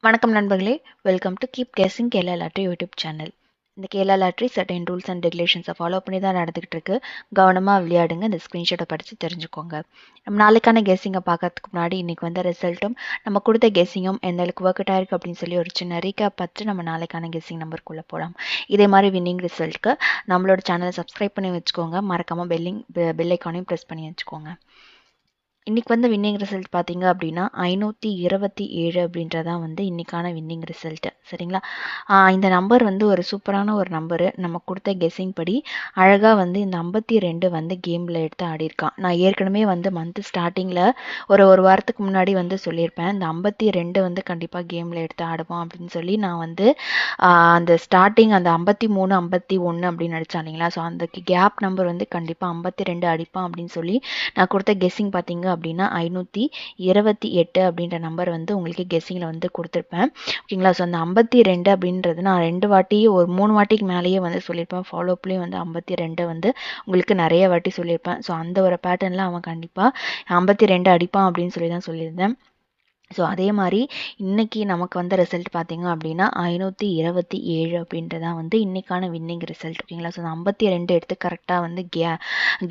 வணக்கம் நண்பர்களே, welcome to keep guessing Kerala lottery YouTube channel. இந்த Kerala lottery certain rules and ரெகுலேஷன்ஸை ஃபாலோ பண்ணி தான் நடந்துகிட்டு இருக்கு. கவனமாக விளையாடுங்க. இந்த ஸ்க்ரீன்ஷாட்டை படித்து தெரிஞ்சுக்கோங்க. நம்ம நாளைக்கான கெஸிங்கை பார்க்கறதுக்கு முன்னாடி இன்னைக்கு வந்த ரிசல்ட்டும் நம்ம கொடுத்த கெஸிங்கும் எந்த அளவுக்கு ஒர்க் அவுட் ஆயிருக்கு அப்படின்னு சொல்லி ஒரு சின்ன ரீகேப் பார்த்து நம்ம நாளைக்கான கெஸிங் நம்பருக்குள்ளே போகலாம். இதே மாதிரி வின்னிங் ரிசல்ட்க்கு நம்மளோட சேனலை சப்ஸ்கிரைப் பண்ணி வச்சுக்கோங்க. மறக்காமல் பெல் ஐக்கானையும் ப்ரெஸ் பண்ணி வச்சுக்கோங்க. இன்னைக்கு வந்து வின்னிங் ரிசல்ட் பார்த்தீங்க அப்படின்னா 527 அப்படின்றதான் வந்து இன்னைக்கான வின்னிங் ரிசல்ட்டு. சரிங்களா? இந்த நம்பர் வந்து ஒரு சூப்பரான ஒரு நம்பரு. நம்ம கொடுத்த கெஸ்ஸிங் படி அழகாக வந்து இந்த 52 வந்து கேமில் எடுத்து ஆடியிருக்கான். நான் ஏற்கனவே வந்து மந்த் ஸ்டார்டிங்கில் ஒரு வாரத்துக்கு முன்னாடி வந்து சொல்லியிருப்பேன், இந்த 52 வந்து கண்டிப்பாக கேமில் எடுத்து ஆடுவோம் அப்படின்னு சொல்லி. நான் வந்து அந்த ஸ்டார்டிங் அந்த 53 51 அப்படின்னு அடித்தான் இல்லைங்களா? ஸோ அந்த கேப் நம்பர் வந்து கண்டிப்பாக 52 அடிப்பான் அப்படின்னு சொல்லி நான் கொடுத்த கெஸ்ஸிங் பார்த்தீங்க அப்படின்னா 528 அப்படின்ற நம்பர் வந்து உங்களுக்கு கெஸ்ஸிங்கில் வந்து கொடுத்துருப்பேன். ஓகேங்களா? ஸோ அந்த 52 அப்படின்றது நான் 2 வாட்டி ஒரு 3 வாட்டிக்கு மேலேயே வந்து சொல்லியிருப்பேன். ஃபாலோப்லேயும் வந்து 52 வந்து உங்களுக்கு நிறைய வாட்டி சொல்லியிருப்பேன். ஸோ அந்த ஒரு பேட்டர்னில் அவன் கண்டிப்பாக 52 அடிப்பான் அப்படின்னு சொல்லி தான் சொல்லியிருந்தேன். ஸோ அதே மாதிரி இன்னைக்கு நமக்கு வந்த ரிசல்ட் பார்த்தீங்க அப்படின்னா 527 அப்படின்றதான் வந்து இன்னைக்கான வின்னிங் ரிசல்ட். ஓகேங்களா? ஸோ 52 எடுத்து கரெக்டாக வந்து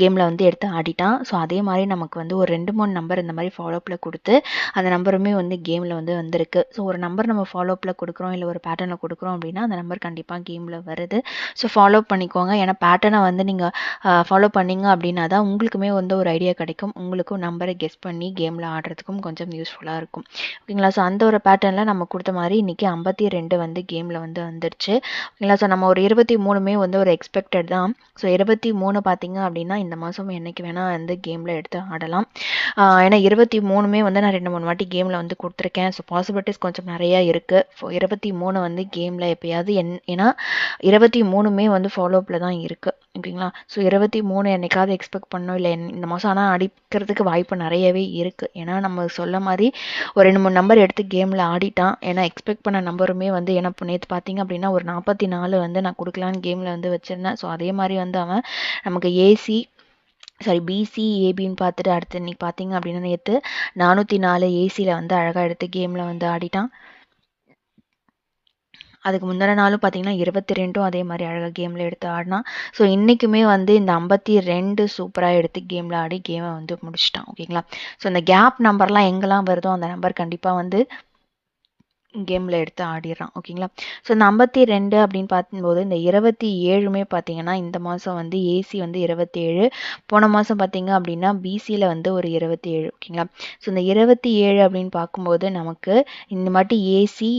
கேமில் வந்து எடுத்து ஆடிட்டான். ஸோ அதே மாதிரி நமக்கு வந்து ஒரு 2-3 நம்பர் இந்த மாதிரி ஃபாலோப்பில் கொடுத்து அந்த நம்பருமே வந்து கேமில் வந்து வந்திருக்கு. ஸோ ஒரு நம்பர் நம்ம ஃபாலோப்பில் கொடுக்குறோம் இல்லை ஒரு பேட்டர்னில் கொடுக்குறோம் அப்படின்னா அந்த நம்பர் கண்டிப்பாக கேமில் வருது. ஸோ ஃபாலோ பண்ணிக்கோங்க. ஏன்னா பேட்டர்னை வந்து நீங்கள் ஃபாலோ பண்ணீங்க அப்படின்னா தான் உங்களுக்குமே வந்து ஒரு ஐடியா கிடைக்கும். உங்களுக்கும் நம்பரை கெஸ் பண்ணி கேமில் ஆடுறதுக்கும் கொஞ்சம் யூஸ்ஃபுல்லாக இருக்கும். ஓகேங்களா? ஸோ அந்த ஒரு பேட்டர்னில் நம்ம கொடுத்த மாதிரி இன்றைக்கி 52 வந்து கேமில் வந்து வந்துடுச்சு. ஓகேங்களா? ஸோ நம்ம ஒரு 23 வந்து ஒரு எக்ஸ்பெக்டட் தான். ஸோ 23 பார்த்தீங்க அப்படின்னா இந்த மாதம் என்றைக்கு வேணால் வந்து கேமில் எடுத்து ஆடலாம். ஏன்னா 23 வந்து நான் 2-3 வாட்டி கேமில் வந்து கொடுத்துருக்கேன். ஸோ பாசிபிலிட்டிஸ் கொஞ்சம் நிறையா இருக்குது. 23 வந்து கேமில் எப்போயாவது ஏன்னா 23 வந்து ஃபாலோப்பில் தான் இருக்குது. ஓகேங்களா? ஸோ 23 என்னைக்காவது எக்ஸ்பெக்ட் பண்ணோம் இல்லை இந்த மாதம் ஆனால் அடிக்கிறதுக்கு வாய்ப்பு நிறையவே இருக்குது. ஏன்னா நம்ம சொல்ல மாதிரி ஒரு 2-3 நம்பர் எடுத்து கேமில் ஆடிட்டான். ஏன்னா எக்ஸ்பெக்ட் பண்ண நம்பருமே வந்து ஏன்னா இப்போ நேற்று பார்த்தீங்க அப்படின்னா ஒரு 44 வந்து நான் கொடுக்கலான்னு கேமில் வந்து வச்சுருந்தேன். ஸோ அதே மாதிரி வந்து அவன் நமக்கு பிசி ஏபின்னு பார்த்துட்டு அடுத்து இன்னைக்கு பார்த்தீங்க அப்படின்னா நேற்று 404 ஏசியில் வந்து அழகாக எடுத்து கேமில் வந்து ஆடிட்டான். அதுக்கு முந்தின நாளும் பார்த்தீங்கன்னா 22 அதே மாதிரி அழகாக கேமில் எடுத்து ஆடினா. ஸோ இன்றைக்குமே வந்து இந்த 52 சூப்பராக எடுத்து கேமில் ஆடி கேமை வந்து முடிச்சிட்டான். ஓகேங்களா? ஸோ இந்த கேப் நம்பர்லாம் எங்கெல்லாம் வருதோ அந்த நம்பர் கண்டிப்பாக வந்து கேமில் எடுத்து ஆடிடுறான். ஓகேங்களா? ஸோ இந்த 52 அப்படின்னு பார்க்கும்போது இந்த 27 பார்த்தீங்கன்னா இந்த மாதம் வந்து ஏசி வந்து 27, போன மாதம் பார்த்தீங்க அப்படின்னா பிசியில் வந்து ஒரு 27. ஓகேங்களா? ஸோ இந்த 27 அப்படின்னு பார்க்கும்போது நமக்கு இந்த வாட்டி ஏசி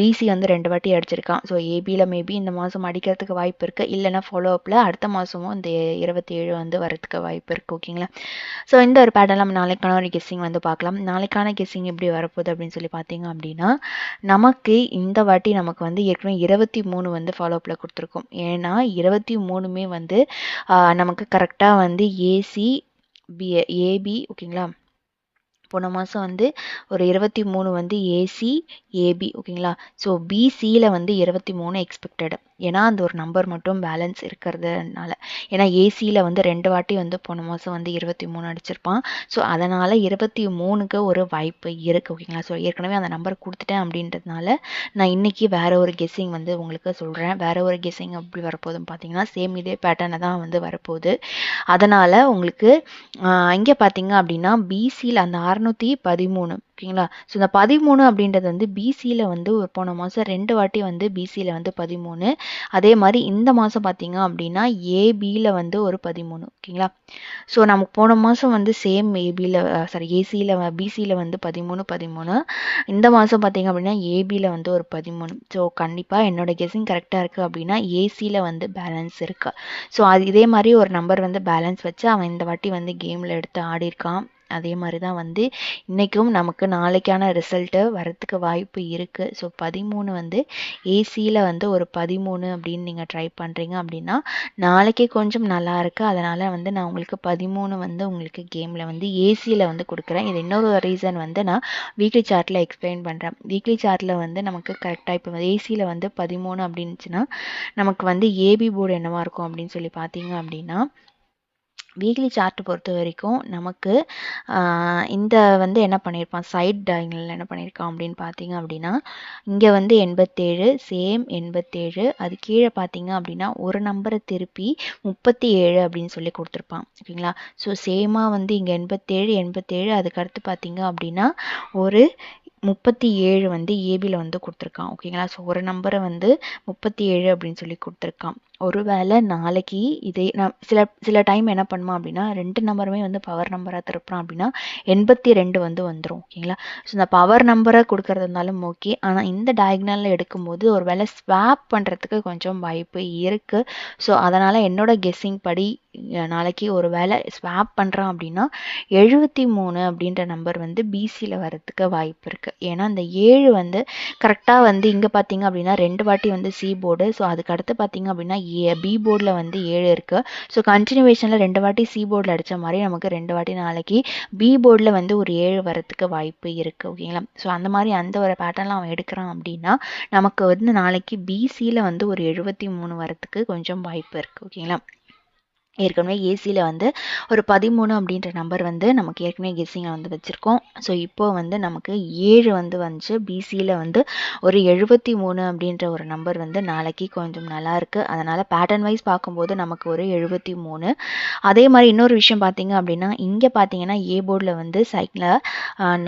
பிசி வந்து 2 வாட்டி அடிச்சிருக்கான். ஸோ ஏபியில் மேபி இந்த மாதம் அடிக்கிறதுக்கு வாய்ப்பு இருக்குது. இல்லைன்னா ஃபாலோஅப்பில் அடுத்த மாதமும் இந்த 27 வந்து வரதுக்கு வாய்ப்பு இருக்குது. ஓகேங்களா? ஸோ இந்த ஒரு பேட்டர்ன் நம்ம நாளைக்கான ஒரு கெஸ்ஸிங் வந்து பார்க்கலாம். நாளைக்கான கெஸ்ஸிங் எப்படி வரப்போகுது அப்படின்னு சொல்லி பார்த்தீங்க அப்படின்னா நமக்கு இந்த வாட்டி நமக்கு வந்து ஏற்கனவே 23 வந்து ஃபாலோஅப்பில் கொடுத்துருக்கோம். ஏன்னா 23 வந்து நமக்கு கரெக்டாக வந்து ஏபி. ஓகேங்களா? போன மாதம் வந்து ஒரு 23 வந்து ஏசி ஏபி. ஓகேங்களா? ஸோ பிசியில் வந்து 23 எக்ஸ்பெக்டட். ஏன்னா அந்த ஒரு நம்பர் மட்டும் பேலன்ஸ் இருக்கிறதுனால. ஏன்னா ஏசியில் வந்து 2 வாட்டி வந்து போன மாதம் வந்து 23 அடிச்சிருப்பான். ஸோ அதனால் 23க்கு ஒரு வாய்ப்பு இருக்குது. ஓகேங்களா? ஸோ ஏற்கனவே அந்த நம்பர் கொடுத்துட்டேன் அப்படின்றதுனால நான் இன்றைக்கி வேறு ஒரு கெஸ்ஸிங் வந்து உங்களுக்கு சொல்கிறேன். வேறு ஒரு கெஸ்ஸிங் எப்படி வரப்போகுதுன்னு பார்த்தீங்கன்னா சேம் இதே பேட்டர்னை தான் வந்து வரப்போகுது. அதனால் உங்களுக்கு இங்கே பார்த்தீங்க அப்படின்னா பிசியில் அந்த 613. ஓகேங்களா? ஸோ இந்த 13 அப்படின்றது வந்து பிசியில் வந்து போன மாதம் 2 வாட்டி வந்து பிசியில் வந்து 13. அதே மாதிரி இந்த மாதம் பார்த்தீங்க அப்படின்னா ஏபியில் வந்து ஒரு 13. ஓகேங்களா? ஸோ நமக்கு போன மாதம் வந்து சேம் ஏசியில் பிசியில் வந்து 13 இந்த மாதம் பார்த்தீங்க அப்படின்னா ஏபியில் வந்து ஒரு 13. ஸோ கண்டிப்பாக என்னோட கெஸ்ஸிங் கரெக்டாக இருக்குது அப்படின்னா ஏசியில் வந்து பேலன்ஸ் இருக்குது. ஸோ இதே மாதிரி ஒரு நம்பர் வந்து பேலன்ஸ் வச்சு அவன் இந்த வாட்டி வந்து கேமில் எடுத்து ஆடியிருக்கான். அதே மாதிரி தான் வந்து இன்றைக்கும் நமக்கு நாளைக்கான ரிசல்ட்டு வரத்துக்கு வாய்ப்பு இருக்குது. ஸோ 13 வந்து ஏசியில் வந்து ஒரு 13 அப்படின்னு நீங்கள் ட்ரை பண்ணுறீங்க அப்படின்னா நாளைக்கு கொஞ்சம் நல்லா இருக்குது. அதனால் வந்து நான் உங்களுக்கு 13 வந்து உங்களுக்கு கேமில் வந்து ஏசியில் வந்து கொடுக்குறேன். இது இன்னொரு ரீசன் வந்து நான் வீக்லி சார்ட்டில் எக்ஸ்பிளைன் பண்ணுறேன். வீக்லி சார்ட்டில் வந்து நமக்கு கரெக்டாக இப்போ ஏசியில் வந்து 13 அப்படின்னுச்சுன்னா நமக்கு வந்து ஏபி போர்டு என்னவா இருக்கும் அப்படின்னு சொல்லி பார்த்தீங்க அப்படின்னா வீக்லி சார்ட் பொறுத்த வரைக்கும் நமக்கு இந்த வந்து என்ன பண்ணியிருப்பான், சைட் டயகனல் என்ன பண்ணியிருக்கான் அப்படின்னு பார்த்தீங்க அப்படின்னா, இங்கே வந்து 87 சேம் 87, அது கீழே பார்த்தீங்க அப்படின்னா ஒரு நம்பரை திருப்பி 37 அப்படின்னு சொல்லி கொடுத்துருப்பான். ஓகேங்களா? ஸோ சேமாக வந்து இங்கே 87 87, அதுக்கடுத்து பார்த்தீங்க அப்படின்னா ஒரு 37 வந்து ஏபியில் வந்து கொடுத்துருக்கான். ஓகேங்களா? ஸோ ஒரு நம்பரை வந்து 37 அப்படின்னு சொல்லி கொடுத்துருக்கான். ஒருவேளை நாளைக்கு இதே நான் சில டைம் என்ன பண்ணுமா அப்படின்னா, 2 நம்பருமே வந்து பவர் நம்பராக திருப்புறான் அப்படின்னா 82 வந்து வந்துடும். ஓகேங்களா? ஸோ இந்த பவர் நம்பரை கொடுக்கறது இருந்தாலும் ஓகே. ஆனால் இந்த டயக்னலில் எடுக்கும்போது ஒரு வேளை ஸ்வாப் பண்ணுறதுக்கு கொஞ்சம் வாய்ப்பு இருக்குது. ஸோ அதனால் என்னோட கெஸ்ஸிங் படி நாளைக்கு ஒரு வேளை ஸ்வாப் பண்ணுறான் அப்படின்னா 73 அப்படின்ற நம்பர் வந்து பிசியில் வரதுக்கு வாய்ப்பு இருக்குது. ஏன்னா இந்த 7 வந்து கரெக்டாக வந்து இங்கே பார்த்தீங்க அப்படின்னா 2 வாட்டி வந்து சி போர்டு. ஸோ அதுக்கு அடுத்து பார்த்தீங்க அப்படின்னா பி போர்டில் வந்து 7 இருக்குது. ஸோ கண்டினியூவேஷனில் 2 வாட்டி சி போர்டில் அடித்த மாதிரி நமக்கு 2 வாட்டி நாளைக்கு பி போர்டில் வந்து ஒரு 7 வரத்துக்கு வாய்ப்பு இருக்குது. ஓகேங்களா? ஸோ அந்த மாதிரி அந்த ஒரு பேட்டர்னில் அவன் எடுக்கிறான் அப்படின்னா நமக்கு வந்து நாளைக்கு பிசியில் வந்து ஒரு 73 வரத்துக்கு கொஞ்சம் வாய்ப்பு இருக்குது. ஓகேங்களா? ஏற்கனவே ஏசியில் வந்து ஒரு 13 அப்படின்ற நம்பர் வந்து நமக்கு ஏற்கனவே கெஸ்ஸிங்கில் வந்து வச்சுருக்கோம். ஸோ இப்போ வந்து நமக்கு 7 வந்து வந்துச்சு. பிசியில் வந்து ஒரு 73 அப்படின்ற ஒரு நம்பர் வந்து நாளைக்கு கொஞ்சம் நல்லா இருக்குது. அதனால் பேட்டர்ன் வைஸ் பார்க்கும்போது நமக்கு ஒரு 73. அதே மாதிரி இன்னொரு விஷயம் பார்த்தீங்க அப்படின்னா, இங்கே பார்த்தீங்கன்னா ஏ போர்டில் வந்து சைக்கிளில்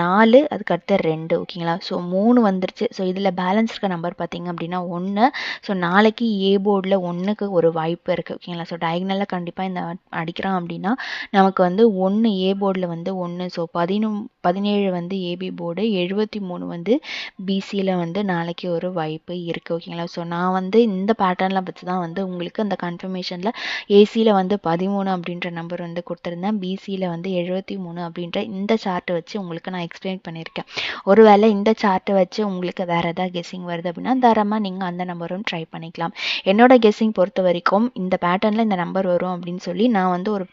4, அதுக்கடுத்து 2. ஓகேங்களா? ஸோ 3 வந்துருச்சு. ஸோ இதில் பேலன்ஸ் இருக்க நம்பர் பார்த்தீங்க அப்படின்னா 1. ஸோ நாளைக்கு ஏ போர்டில் 1க்கு ஒரு வாய்ப்பு இருக்குது. ஓகேங்களா? ஸோ டயக்னலில் கண்டிப்பாக இந்த அடிக்கிறான் அப்படின்னா நமக்கு வந்து 1 ஏ போர்டில் வந்து 1. ஸோ 17 வந்து ஏபி போர்டு, 73 வந்து பிசியில் வந்து நாளைக்கு ஒரு வாய்ப்பு இருக்குது. ஓகேங்களா? ஸோ நான் வந்து இந்த பேட்டர்னில் வச்சு தான் வந்து உங்களுக்கு அந்த கன்ஃபர்மேஷனில் ஏசியில் வந்து 13 அப்படின்ற நம்பர் வந்து கொடுத்துருந்தேன். பிசியில் வந்து 73 அப்படின்ற இந்த சார்ட்டை வச்சு உங்களுக்கு நான் எக்ஸ்பிளைன் பண்ணியிருக்கேன். ஒருவேளை இந்த சார்ட்டை வச்சு உங்களுக்கு வேறு எதாவது கெஸ்ஸிங் வருது அப்படின்னா தாராளமாக நீங்கள் அந்த நம்பரும் ட்ரை பண்ணிக்கலாம். என்னோட கெஸ்ஸிங் பொறுத்த வரைக்கும் இந்த பேட்டர்னில் இந்த நம்பர் வரும் அப்படின்னு சொல்லி நான் வந்து ஒரு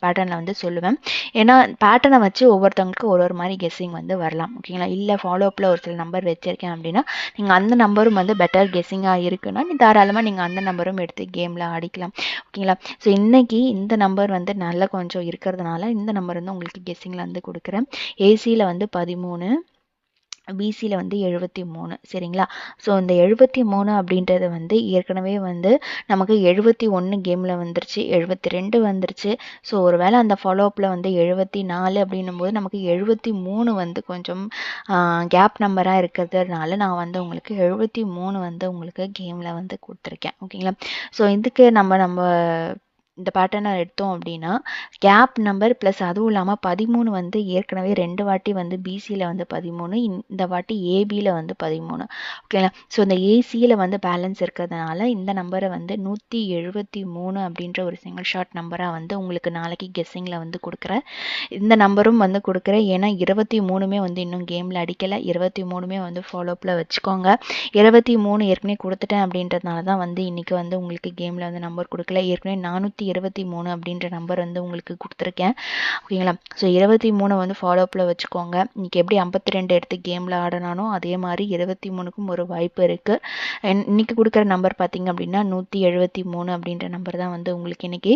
பேட்டர்னில் வந்து சொல்லுவேன். ஏன்னா பேட்டர்னை வச்சு ஒவ்வொருத்தவங்களுக்கும் ஒரு மாதிரி கெஸ்ஸிங் வந்து வரலாம். ஓகேங்களா? இல்லை ஃபாலோஅப்பில் ஒரு சில நம்பர் வச்சுருக்கேன் அப்படின்னா நீங்கள் அந்த நம்பரும் வந்து பெட்டர் கெஸ்ஸிங்காக இருக்குன்னா தாராளமாக நீங்கள் அந்த நம்பரும் எடுத்து கேமில் ஆடிக்கலாம். ஓகேங்களா? ஸோ இன்றைக்கி இந்த நம்பர் வந்து நல்லா கொஞ்சம் இருக்கிறதுனால இந்த நம்பர் வந்து உங்களுக்கு கெஸ்ஸிங்கில் வந்து கொடுக்குறேன். ஏசியில் வந்து 13, பிசியில் வந்து 73. சரிங்களா? ஸோ இந்த 73 அப்படின்றது வந்து ஏற்கனவே வந்து நமக்கு 71 கேமில் வந்துருச்சு, 72 வந்துருச்சு. ஸோ ஒரு வேளை அந்த ஃபாலோஅப்பில் வந்து 74 அப்படின்னும் போது நமக்கு 73 வந்து கொஞ்சம் கேப் நம்பராக இருக்கிறதுனால நான் வந்து உங்களுக்கு 73 வந்து உங்களுக்கு கேமில் வந்து கொடுத்துருக்கேன். ஓகேங்களா? ஸோ இதுக்கு நம்ம இந்த பேட்டர்னை எடுத்தோம் அப்படின்னா கேப் நம்பர் ப்ளஸ் அதுவும் இல்லாமல் 13 வந்து ஏற்கனவே 2 வாட்டி வந்து பிசியில் வந்து 13, இந்த வாட்டி ஏபியில் வந்து 13. ஓகேங்களா? ஸோ இந்த ஏசியில் வந்து பேலன்ஸ் இருக்கிறதுனால இந்த நம்பரை வந்து 173 அப்படின்ற ஒரு சிங்கிள் ஷார்ட் நம்பராக வந்து உங்களுக்கு நாளைக்கு கெஸ்ஸிங்கில் வந்து கொடுக்குறேன். இந்த நம்பரும் வந்து கொடுக்குறேன். ஏன்னா 23மே வந்து இன்னும் கேமில் அடிக்கலை. 23மே வந்து ஃபாலோஅப்பில் வச்சுக்கோங்க. 23 ஏற்கனவே கொடுத்துட்டேன் அப்படின்றதுனால தான் வந்து இன்றைக்கி வந்து உங்களுக்கு கேமில் வந்து நம்பர் கொடுக்கல. ஏற்கனவே 423 அப்படின்ற நம்பர் வந்து உங்களுக்கு கொடுத்துருக்கேன். ஓகேங்களா? ஸோ 23 வந்து ஃபாலோஅப்பில் வச்சுக்கோங்க. இன்றைக்கி எப்படி 52 எடுத்து கேமில் ஆடினானோ அதே மாதிரி 23க்கும் ஒரு வாய்ப்பு இருக்குது. இன்றைக்கி கொடுக்குற நம்பர் பார்த்திங்க அப்படின்னா 173 அப்படின்ற நம்பர் தான் வந்து உங்களுக்கு இன்றைக்கி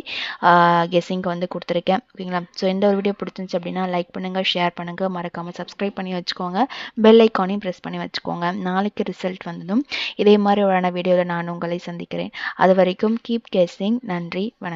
கெஸ்ஸிங்க்கு வந்து கொடுத்துருக்கேன். ஓகேங்களா? ஸோ இந்த ஒரு வீடியோ பிடிச்சிருந்துச்சு அப்படின்னா லைக் பண்ணுங்கள், ஷேர் பண்ணுங்கள், மறக்காமல் சப்ஸ்கிரைப் பண்ணி வச்சுக்கோங்க. பெல் ஐக்கானையும் ப்ரெஸ் பண்ணி வச்சுக்கோங்க. நாளைக்கு ரிசல்ட் வந்ததும் இதே மாதிரி ஒரு வீடியோவில் நான் உங்களை சந்திக்கிறேன். அது வரைக்கும் கீப் கெஸ்ஸிங். நன்றி, வணக்கம்.